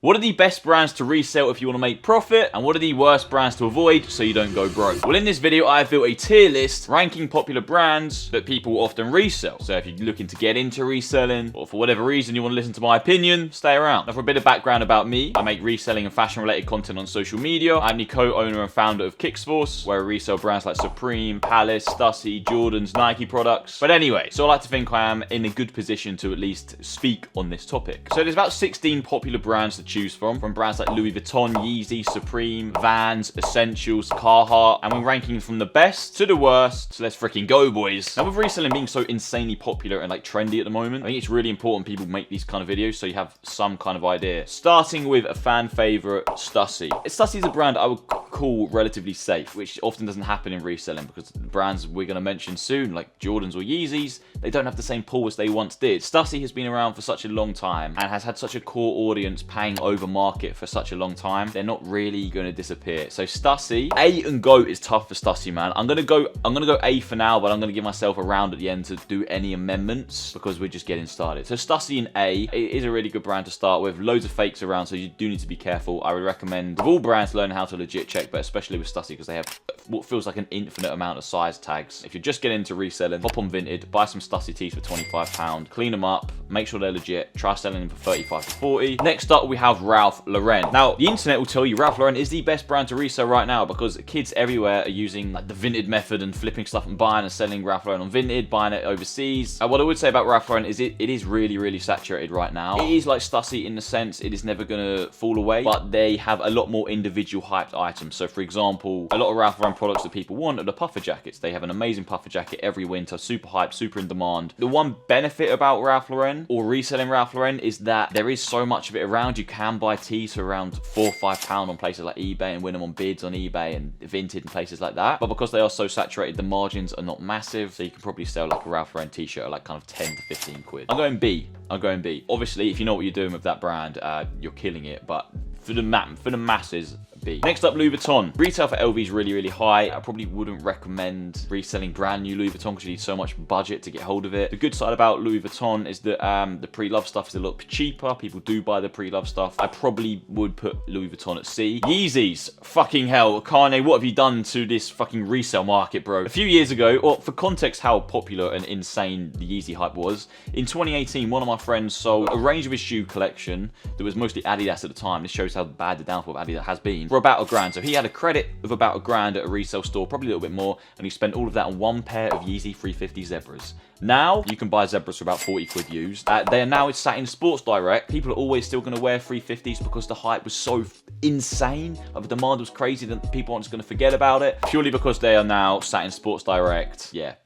What are the best brands to resell if you want to make profit? And what are the worst brands to avoid so you don't go broke? Well, in this video, I have built a tier list ranking popular brands that people often resell. So if you're looking to get into reselling, or for whatever reason you want to listen to my opinion, stay around. Now, for a bit of background about me, I make reselling and fashion-related content on social media. I'm the co-owner and founder of Kicksforce, where I resell brands like Supreme, Palace, Stussy, Jordan's, Nike products. But anyway, so I like to think I am in a good position to at least speak on this topic. So there's about 16 popular brands to choose from brands like Louis Vuitton, Yeezys, Supreme, Vans, Essentials, Carheart, and we're ranking from the best to the worst. So let's freaking go, boys. Now, with reselling being so insanely popular and like trendy at the moment, I think it's really important people make these kind of videos so you have some kind of idea. Starting with a fan favorite, Stussy. Stussy is a brand I would call relatively safe, which often doesn't happen in reselling because the brands we're going to mention soon, like Jordan's or Yeezys, they don't have the same pull as they once did. Stussy has been around for such a long time and has had such a core audience paying over market for such a long time. They're not really going to disappear. So Stussy, A and GOAT is tough for Stussy, man. I'm gonna go A for now, but I'm gonna give myself a round at the end to do any amendments because we're just getting started. So Stussy in A, it is a really good brand to start with. Loads of fakes around, so you do need to be careful. I would recommend with all brands learn how to legit check, but especially with Stussy because they have what feels like an infinite amount of size tags. If you're just getting into reselling, hop on Vinted, buy some Stussy tees for £25, clean them up, make sure they're legit, try selling them for 35 to 40. Next up, we have Ralph Lauren. Now, the internet will tell you Ralph Lauren is the best brand to resell right now because kids everywhere are using like the Vinted method and flipping stuff and buying and selling Ralph Lauren on Vinted, buying it overseas. What I would say about Ralph Lauren is it is really, really saturated right now. It is like Stussy in the sense it is never going to fall away, but they have a lot more individual hyped items. So, for example, a lot of Ralph Lauren products that people want are the puffer jackets. They have an amazing puffer jacket every winter, super hyped, super in demand. The one benefit about Ralph Lauren or reselling Ralph Lauren is that there is so much of it around. You can buy tees for around £4 or £5 on places like eBay and win them on bids on eBay and Vinted and places like that. But because they are so saturated, the margins are not massive. So you can probably sell like a Ralph Lauren t-shirt at like kind of 10 to 15 quid. I'm going B. Obviously, if you know what you're doing with that brand, you're killing it. But for the masses, B. Next up, Louis Vuitton. Retail for LV is really, really high. I probably wouldn't recommend reselling brand new Louis Vuitton because you need so much budget to get hold of it. The good side about Louis Vuitton is that the pre-love stuff is a lot cheaper. People do buy the pre-love stuff. I probably would put Louis Vuitton at C. Yeezys. Fucking hell. Kanye, what have you done to this fucking resale market, bro? A few years ago, or for context how popular and insane the Yeezy hype was, in 2018, one of my friends sold a range of his shoe collection that was mostly Adidas at the time. This shows how bad the downfall of Adidas has been. For about £1,000. So he had a credit of about £1,000 at a resale store, probably a little bit more, and he spent all of that on one pair of Yeezy 350 Zebras. Now, you can buy Zebras for about 40 quid used. They are now sat in Sports Direct. People are always still going to wear 350s because the hype was so insane. Like, the demand was crazy that people aren't just going to forget about it. Purely because they are now sat in Sports Direct. Yeah,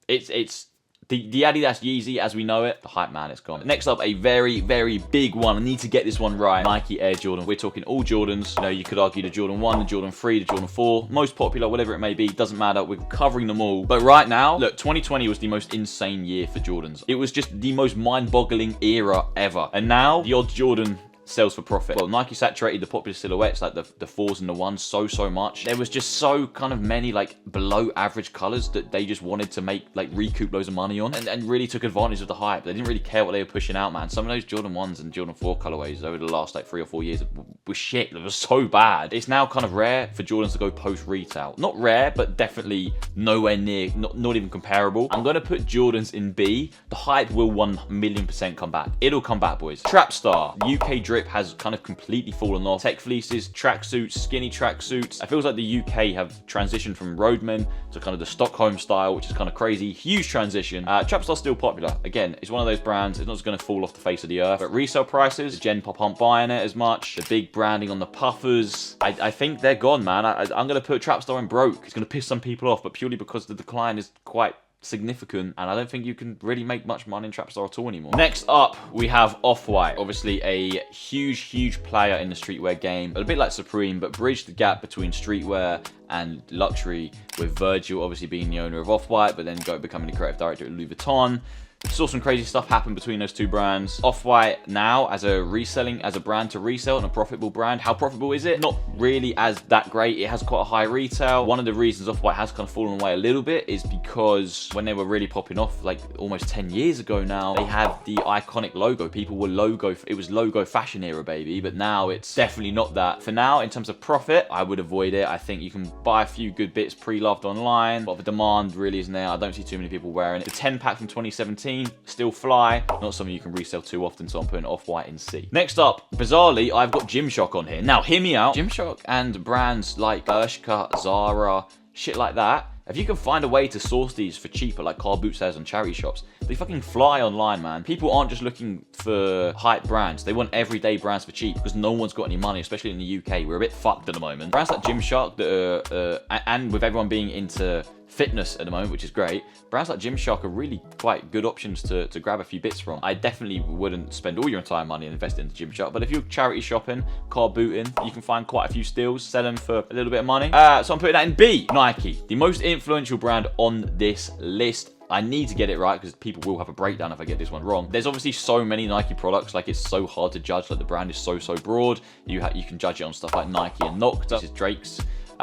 it's the Adidas Yeezy as we know it, the hype man, it's gone. Next up, a very, very big one. I need to get this one right. Nike Air Jordan. We're talking all Jordans. You know, you could argue the Jordan 1, the Jordan 3, the Jordan 4. Most popular, whatever it may be, doesn't matter. We're covering them all. But right now, look, 2020 was the most insane year for Jordans. It was just the most mind-boggling era ever. And now, the odd Jordan sells for profit. Well, Nike saturated the popular silhouettes like the 4s and the 1s so much. There was just so kind of many like below average colors that they just wanted to make like recoup loads of money on and really took advantage of the hype. They didn't really care what they were pushing out, man. Some of those Jordan 1s and Jordan 4 colorways over the last like 3 or 4 years were shit. It was so bad. It's now kind of rare for Jordans to go post retail. Not rare, but definitely nowhere near, not even comparable. I'm going to put Jordans in B. The hype will 1,000,000% come back. It'll come back, boys. Trapstar. UK drip has kind of completely fallen off. Tech fleeces, tracksuits, skinny tracksuits. It feels like the UK have transitioned from roadmen to kind of the Stockholm style, which is kind of crazy. Huge transition. Trapstar's still popular. Again, it's one of those brands, it's not just going to fall off the face of the earth. But resale prices, Gen Pop aren't buying it as much. The big branding on the puffers, I think they're gone, man. I'm going to put Trapstar in broke. It's going to piss some people off, but purely because the decline is quite significant, and I don't think you can really make much money in Trapstar at all anymore. Next up, we have OffWhite. Obviously a huge player in the streetwear game, a bit like Supreme, but bridged the gap between streetwear and luxury, with Virgil obviously being the owner of OffWhite, but then becoming the creative director at Louis Vuitton. Saw some crazy stuff happen between those two brands. OffWhite now as a brand to resell and a profitable brand. How profitable is it? Not really as that great. It has quite a high retail. One of the reasons OffWhite has kind of fallen away a little bit is because when they were really popping off, like almost 10 years ago now, they had the iconic logo. People were it was logo fashion era, baby, but now it's definitely not that. For now, in terms of profit, I would avoid it. I think you can buy a few good bits pre-loved online, but the demand really isn't there. I don't see too many people wearing it. The 10 pack from 2017 still fly, not something you can resell too often, so I'm putting OffWhite in C. Next up, bizarrely, I've got Gymshark on here. Now, hear me out. Gymshark and brands like Bershka, Zara, shit like that, if you can find a way to source these for cheaper, like car boot sales and charity shops, they fucking fly online, man. People aren't just looking for hype brands. They want everyday brands for cheap because no one's got any money, especially in the UK. We're a bit fucked at the moment. Brands like Gymshark that are, and with everyone being into fitness at the moment, which is great, brands like Gymshark are really quite good options to grab a few bits from. I definitely wouldn't spend all your entire money and invest into Gymshark, but if you're charity shopping, car booting, you can find quite a few steals, sell them for a little bit of money. So I'm putting that in B. Nike, the most influential brand on this list. I need to get it right because people will have a breakdown if I get this one wrong. There's obviously so many Nike products, like it's so hard to judge. Like the brand is so broad. You can judge it on stuff like Nike and Nocta, which is Drake's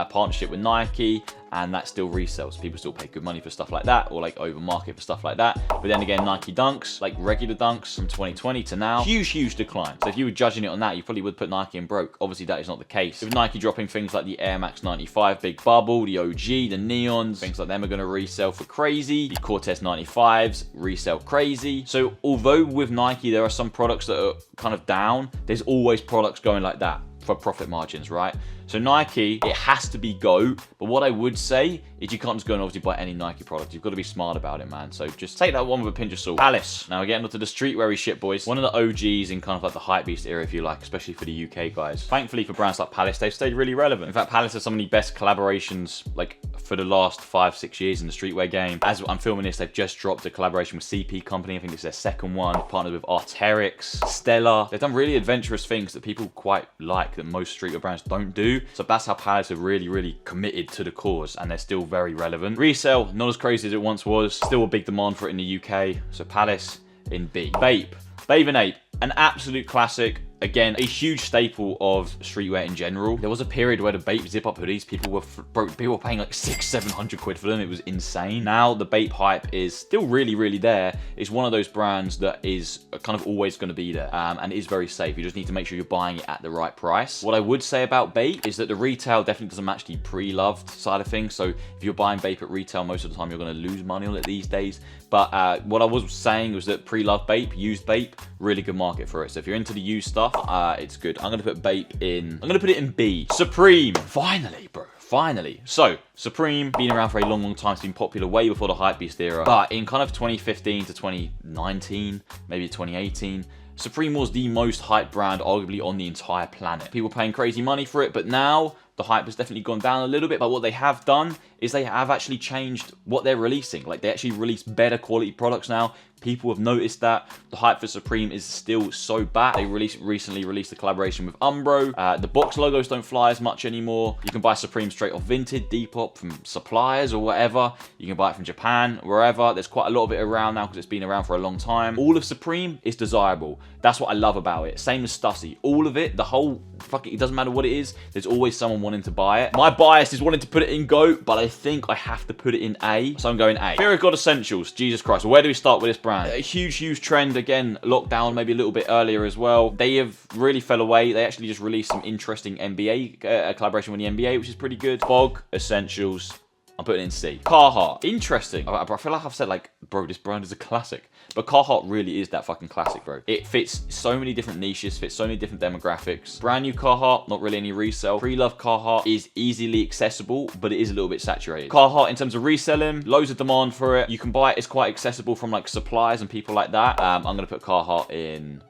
partnership with Nike, and that still resells. People still pay good money for stuff like that, or like over market for stuff like that. But then again, Nike Dunks, like regular Dunks from 2020 to now, huge decline. So if you were judging it on that, you probably would put Nike in broke. Obviously that is not the case. With Nike dropping things like the Air Max 95 Big Bubble, the OG, the Neons, things like them are going to resell for crazy. The Cortez 95s resell crazy. So although with Nike there are some products that are kind of down, there's always products going like that for profit margins, right? So Nike, it has to be GOAT, but what I would say is you can't just go and obviously buy any Nike product. You've got to be smart about it, man. So just take that one with a pinch of salt. Palace. Now we're getting onto the streetwear shit, boys. One of the OGs in kind of like the hypebeast era, if you like, especially for the UK guys. Thankfully for brands like Palace, they've stayed really relevant. In fact, Palace has some of the best collaborations like for the last 5-6 years in the streetwear game. As I'm filming this, they've just dropped a collaboration with CP Company. I think it's their second one. Partnered with Arc'teryx, Stella. They've done really adventurous things that people quite like that most streetwear brands don't do. So that's how Palace have really committed to the cause, and they're still very relevant. Resell, not as crazy as it once was. Still a big demand for it in the UK. So Palace in B. Bape and Ape, an absolute classic. Again, a huge staple of streetwear in general. There was a period where the Bape zip-up hoodies, people were paying like 600-700 quid for them. It was insane. Now the Bape hype is still really there. It's one of those brands that is kind of always going to be there, and is very safe. You just need to make sure you're buying it at the right price. What I would say about Bape is that the retail definitely doesn't match the pre-loved side of things. So if you're buying Bape at retail, most of the time you're going to lose money on it these days. But what I was saying was that pre-loved Bape, used Bape, really good market for it. So if you're into the used stuff, it's good. I'm going to put Bape in, I'm going to put it in B. Supreme. Finally, bro. Finally. So, Supreme, been around for a long time. It's been popular way before the hypebeast era. But in kind of 2015 to 2019, maybe 2018, Supreme was the most hyped brand arguably on the entire planet. People paying crazy money for it, but now the hype has definitely gone down a little bit. But what they have done is they have actually changed what they're releasing. Like, they actually release better quality products now. People have noticed that. The hype for Supreme is still so bad. They recently released a collaboration with Umbro. The box logos don't fly as much anymore. You can buy Supreme straight off Vinted, Depop, from suppliers or whatever. You can buy it from Japan, wherever. There's quite a lot of it around now because it's been around for a long time. All of Supreme is desirable. That's what I love about it. Same as Stussy. All of it, the whole, fuck it doesn't matter what it is. There's always someone wanting to buy it. My bias is wanting to put it in GOAT, but I think I have to put it in A. So I'm going A. Fear of God Essentials. Jesus Christ. Where do we start with this brand? A huge trend. Again, lockdown maybe a little bit earlier as well. They have really fell away. They actually just released some interesting NBA collaboration with the NBA, which is pretty good. Fog Essentials. I'm putting it in C. Carheart. Interesting. I feel like I've said, like, bro, this brand is a classic. But Carheart really is that fucking classic, bro. It fits so many different niches, fits so many different demographics. Brand new Carheart, not really any resale. Pre-loved Carheart is easily accessible, but it is a little bit saturated. Carheart, in terms of reselling, loads of demand for it. You can buy it. It's quite accessible from, like, suppliers and people like that. I'm going to put Carheart in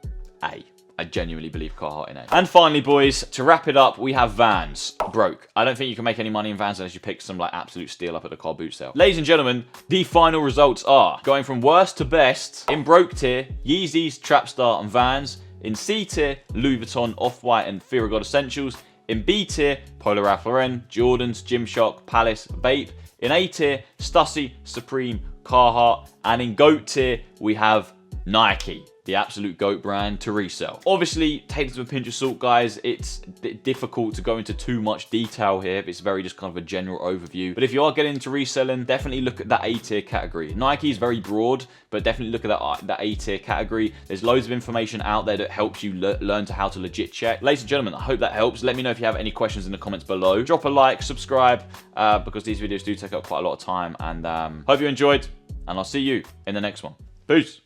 A. I genuinely believe Carheart in A. And finally, boys, to wrap it up, we have Vans. Broke. I don't think you can make any money in Vans unless you pick some like absolute steal up at the car boot sale. Ladies and gentlemen, the final results are going from worst to best. In broke tier, Yeezys, Trapstar, and Vans. In C tier, Louis Vuitton, OffWhite, and Fear of God Essentials. In B tier, Polo Ralph Lauren, Jordans, Gymshark, Palace, Bape. In A tier, Stussy, Supreme, Carheart. And in GOAT tier, we have Nike, the absolute GOAT brand to resell. Obviously, take this with a pinch of salt, guys. It's difficult to go into too much detail here. It's very just kind of a general overview. But if you are getting into reselling, definitely look at that A tier category. Nike is very broad, but definitely look at that A tier category. There's loads of information out there that helps you learn how to legit check. Ladies and gentlemen, I hope that helps. Let me know if you have any questions in the comments below. Drop a like, subscribe, because these videos do take up quite a lot of time. And hope you enjoyed, and I'll see you in the next one. Peace.